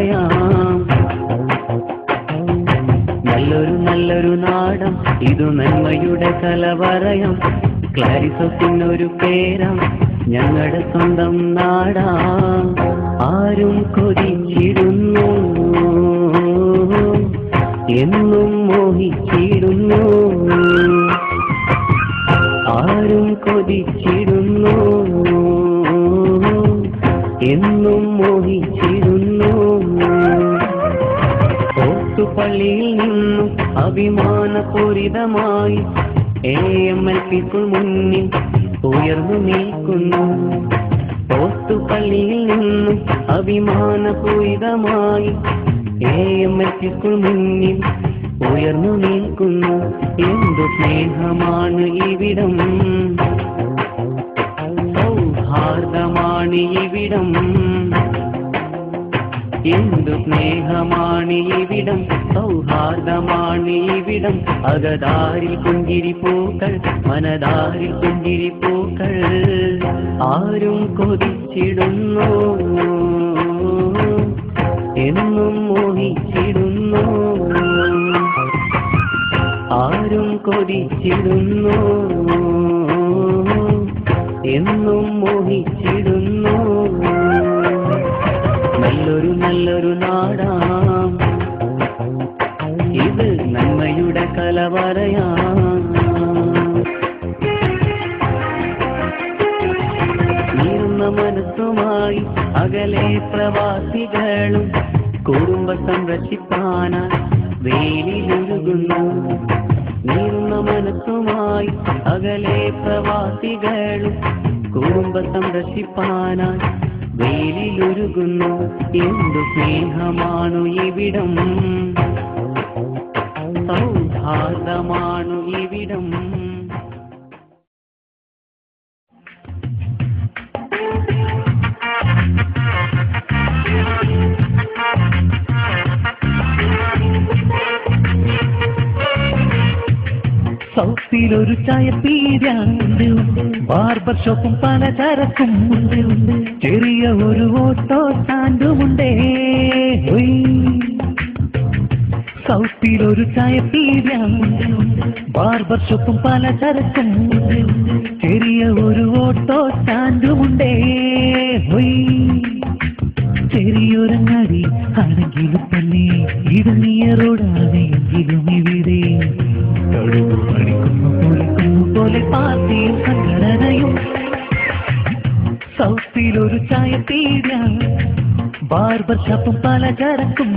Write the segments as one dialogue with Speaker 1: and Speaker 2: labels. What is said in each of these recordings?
Speaker 1: പറയാം. നല്ലൊരു നാടം ഇതു നന്മയുടെ കലവറയം. ക്ലാരിസത്തിനൊരു പേരം ഞങ്ങളുടെ സ്വന്തം നാടാ. ആരും കൊതിച്ചിടുന്നു, എന്നും മോഹിച്ചിടുന്നു. ആരും കൊതിച്ചിടുന്നു, എന്നും മോഹിച്ചിടുന്നു. ഓട്ടുപള്ളിയിൽ നിന്നും അഭിമാനപൂരിതമായി AMLP സ്കൂൾ മുന്നിൽ ഉയർന്നു നിൽക്കുന്നു. ഓട്ടുപള്ളിയിൽ നിന്നും അഭിമാനപൂരിതമായി AMLP സ്കൂൾ മുന്നിൽ ഉയർന്നു നിൽക്കുന്നു. എന്തു സ്നേഹമാണ് ഇവിടം, സൗഹാർദ്ദമാണ് ഇവിടം. എന്തു സ്നേഹമാണ് ഇവിടം, സൗഹാർദ്ദമാണ് ഇവിടം. അകതാരിൽ പുഞ്ചിരിപ്പൂക്കൾ, മനതാരിൽ പുഞ്ചിരിപ്പൂക്കൾ. ആരും കൊതിച്ചിടുന്നു, എന്നും മോഹിച്ചിടുന്നു. ആരും കൊതിച്ചിടുന്നു, എന്നും മോഹിച്ചിടുന്നു. നല്ലൊരു നാടാം ഇത്, നന്മയുടെ കലവറയാം. നീറുന്ന മനസ്സുമായി അകലെ പ്രവാസികളും കുടുംബ സംരക്ഷിപ്പാനായി വേലിലൊഴുകുന്നു. നീറുന്ന മനസ്സുമായി അകലെ പ്രവാസികളും കുടുംബ സംരക്ഷിപ്പാനായി വേലിലൊരുകുന്നു. എന്തു സ്നേഹമാണു ഇവിടം, സൗഹാർദ്ദമാണു ഇവിടം. സൗത്തിലൊരു ചായപ്പീടിയുണ്ട്, ബാർബർ ഷോപ്പും പലചരക്കും ഉണ്ട്. ചെറിയ ഒരു ഓട്ടോ സ്റ്റാൻഡുമുണ്ടേ. സൗത്തിലൊരു ചായപ്പീടിയുണ്ട്, ബാർബർ ഷോപ്പും പലചരക്കും ഉണ്ട്. ചെറിയ ഒരു ഓട്ടോ സ്റ്റാൻഡുമുണ്ടേ. ചെറിയൊരങ്ങാടി ആണെങ്കിലും തന്നെ ഇടുങ്ങിയ റോഡാണെങ്കിലും ഇവിടെ പോലെ പാർട്ടിയും സംഘടനയും. സൗത്തിലൊരു ചായപ്പീടിയ, ബാർബർ ഷോപ്പും പലചരക്കും.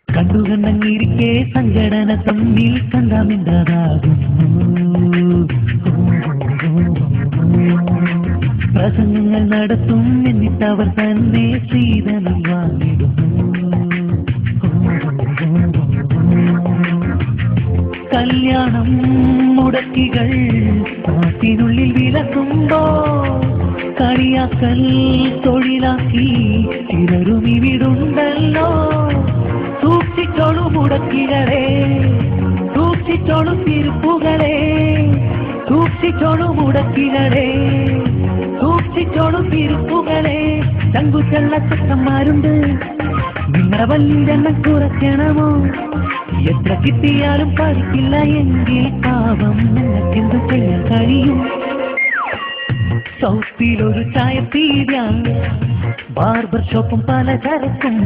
Speaker 1: കണ്ടുകണ്ടങ്ങിരിക്കെ സംഘടന തമ്മിൽ കണ്ടാമിണ്ടാകുന്നു. പ്രസംഗങ്ങൾ നടത്തും, എന്നിട്ടവർ തന്നെ സീതനം വാങ്ങിടുന്നു. കല്യാണം മുടക്കികൾ നാട്ടിനുള്ളിൽ വിലക്കുമ്പോ കളിയാക്കൽ തൊഴിലാക്കി ചിലരും ഇവിടുണ്ടല്ലോ. സൂക്ഷിച്ചോളൂ മുടക്കികളെ, സൂക്ഷിച്ചോളൂ തിരുപ്പുകളെ. സൂക്ഷിച്ചോളൂ മുടക്കികളെ, സൂക്ഷിച്ചോളൂ തിരുപ്പുകളെ. ചങ്കുചള്ള ചെക്കന്മാരുണ്ട്, നിങ്ങളുടെ വല്ലിരെണ്ണം കുറയ്ക്കണമോ? എത്ര കിട്ടിയാലും പഠിക്കില്ല എങ്കിൽ പാവം നിങ്ങൾക്കെന്തു ചെയ്യാൻ കഴിയും? സൗത്തിലൊരു ചായപ്പീടിയ, ബാർബർ ഷോപ്പും പലചരക്കും.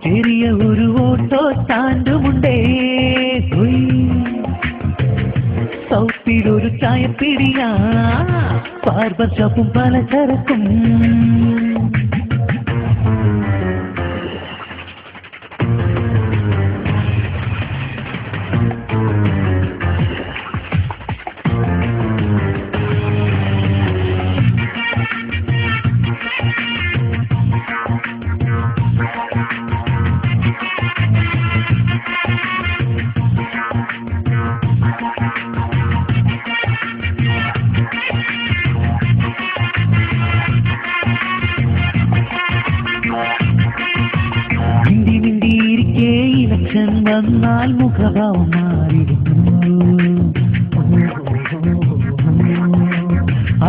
Speaker 1: ചെറിയ ഒരു ഓട്ടോ സ്റ്റാൻഡുമുണ്ടേ. സൗത്തിലൊരു ചായപ്പീടിയ, ബാർബർ ഷോപ്പും പലചരക്കും. വന്നാൽ മുഖഭാവം മാറിയിരുന്നു.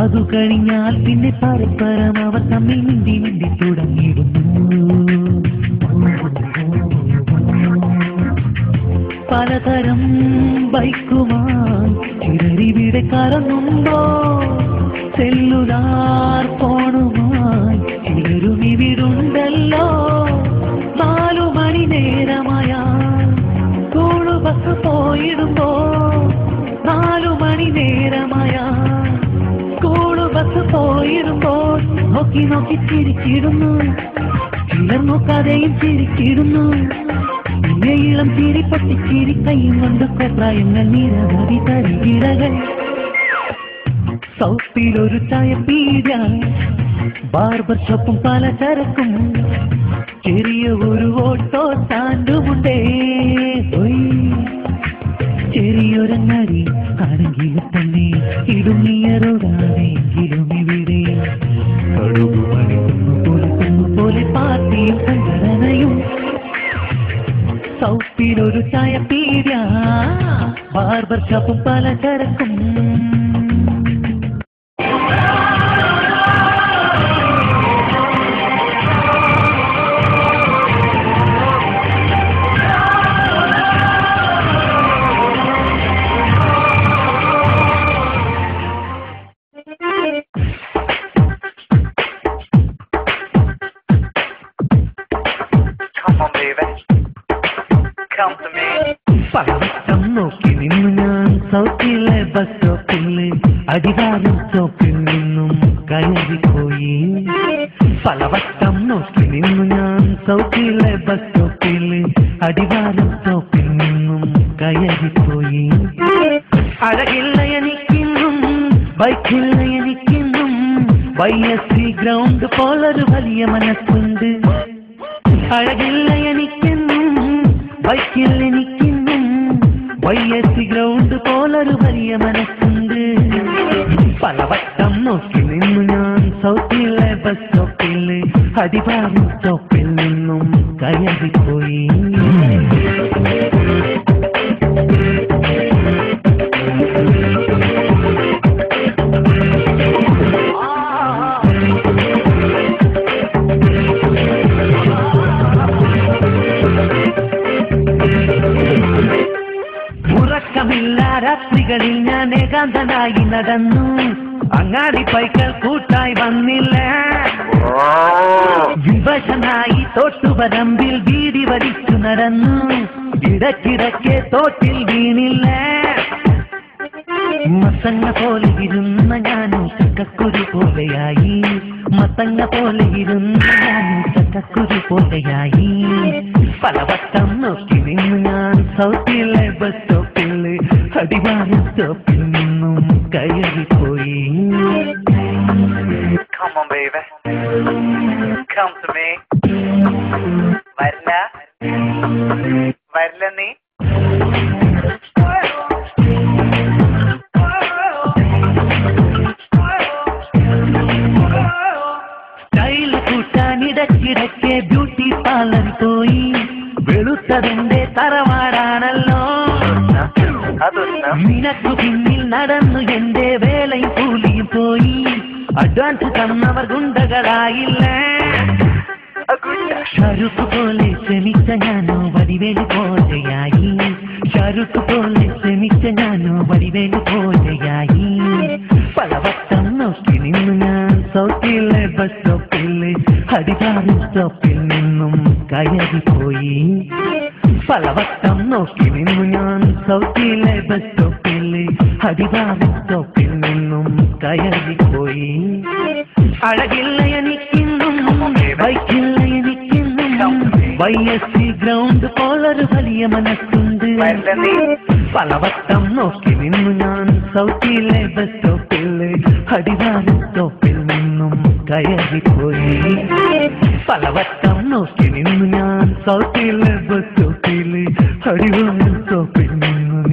Speaker 1: അതു കഴിഞ്ഞാൽ പിന്നെ പരസ്പരം അവർ തമ്മിൽ മിണ്ടി മിണ്ടി തുടങ്ങിയിരുന്നു. പലതരം ബൈക്കുമായി ചിലരിവിടെ കറങ്ങുമ്പോ സെല്ലുലാർ ഫോണുമായി ചിലരും ഇവിടുണ്ടല്ലോ. 4 മണി നേരമായാൽ സ്കൂൾ ബസ് പോയിടുമ്പോ 4 മണി നേരമായാൽ സ്കൂൾ ബസ് പോയിടുമ്പോൾ നോക്കി നോക്കി ചിരിച്ചിടുന്നു. ചിലർ നോക്കാതെയും ചിരിച്ചിടുന്നു. പിന്നെ ഇളം ചിരി പൊട്ടിച്ചിരി കൈയും കൊണ്ട് കൊപ്രായങ്ങൾ നിരവധി തരികിടകൾ. സൗത്തിലൊരു ചായപ്പീട, ബാർബർ ഷോപ്പും പലചരക്കും, ചെറിയ ഒരു ഓട്ടോ സ്റ്റാൻഡുമുണ്ടേ. ചെറിയൊരങ്ങാടി ആണെങ്കിലും തന്നെ ഇടുങ്ങിയ റോഡാണെങ്കിലും ഇവിടെ പോലെ പാർട്ടിയും സംഘടനയും. സൗത്തിലൊരു ചായപ്പീട, ബാർബർ ഷോപ്പും പലചരക്കും. പലവട്ടം നോക്കി നിന്നു ഞാൻ സൗത്തിലെ ബസ് സ്റ്റോപ്പില്, അടിവാരം സ്റ്റോപ്പിൽ നിന്നും കയറിപ്പോയി. പലവട്ടം നോക്കി നിന്നു ഞാൻ സൗത്തിലെ ബസ് സ്റ്റോപ്പില്, അടിവാരം സ്റ്റോപ്പിൽ നിന്നും കയറിപ്പോയി. അഴകില്ല എനിക്കിന്നും ബൈക്കില്ല എനിക്കിന്നും, YSC ഗ്രൗണ്ട് പോലൊരു വലിയ മനസ്സുണ്ട്. അഴകില്ല എനിക്കെന്നും ബൈക്കിൽ എനിക്കിന്നും, YSC ഗ്രൗണ്ട് പോലൊരു വലിയ മനസ്സുണ്ട്. പലവട്ടം നോക്കി നിന്നു ഞാൻ സൗത്തിലെ ബസ് സ്റ്റോപ്പില്, അടിവാരം സ്റ്റോപ്പിൽ നിന്നും കയറിപ്പോയി. ഉറക്കമില്ല രാത്രികളിൽ ഞാൻ ഏകാന്തനായി നടന്നു. അങ്ങാടി പൈക്കൾ കൂട്ടായി വന്നില്ല. വിവശനായി തോട്ടുപരമ്പിൽ വീടി വലിച്ചു നടന്നു. ഇടയ്ക്കിടയ്ക്ക് തോട്ടിൽ വീണില്ല. മത്തങ്ങ പോലെ ഇരുന്ന ഞാനും ചക്കക്കുരു പോലെയായി. മത്തങ്ങ പോലെ ഇരുന്ന ഞാനും ചക്കക്കുരു പോലെയായി. പലവട്ടം നോക്കി നിന്നു ഞാൻ സൗത്തിലെ ബസ് സ്റ്റോപ്പില്, അടിവാരം സ്റ്റോപ്പിൽ നിന്നും കയറിപ്പോയി.
Speaker 2: Come on, baby. Come to me. വരില്ല വരില്ല നീ.
Speaker 1: സ്റ്റൈല് കൂട്ടാനിടയ്ക്കിടയ്ക്ക് ബ്യൂട്ടി പാർലർ പോയി. വെളുത്തതിന്റെ തറവാടാണല്ലോ. നിനക്കു പിന്നിൽ നടന്നു എന്റെ വേലയും കൂലിയും പോയി. അഡ്വാൻസ് തന്നവർ ഗുണ്ടകളായില്ല. ഷാരൂഖ് പോലെ ശ്രമിച്ച ഞാനോ വടിവേലു പോലെയായി. ഷാരൂഖ് പോലെ ശ്രമിച്ച ഞാനോ വടിവേലു പോലെയായി. പലവട്ടം നോക്കി നിന്നു ഞാൻ സൗത്തിലെ ബസ് സ്റ്റോപ്പില്, അടിവാരം സ്റ്റോപ്പിൽ നിന്നും കയറിപ്പോയി. പലവട്ടം നോക്കി നിന്നു ഞാൻ സൗത്തിലെ ബസ് സ്റ്റോപ്പില്, അടിവാരം സ്റ്റോപ്പിൽ നിന്നും കയറിപ്പോയി. അഴകില്ല എനിക്കിന്നും ബൈക്കില്ല എനിക്കിന്നും, YSC ഗ്രൗണ്ട് പോലൊരു വലിയ മനസ്സുണ്ട്. പലവട്ടം നോക്കി നിന്നു ഞാൻ സൗത്തിലെ ബസ് സ്റ്റോപ്പില്, അടിവാരം സ്റ്റോപ്പിൽ നിന്നും കയറിപ്പോയി. പലവട്ടം നോക്കി നിന്നു ഞാൻ സൗത്തിലെ ബസ് സ്റ്റോപ്പില്, അടിവാരം സ്റ്റോപ്പിൽ നിന്നും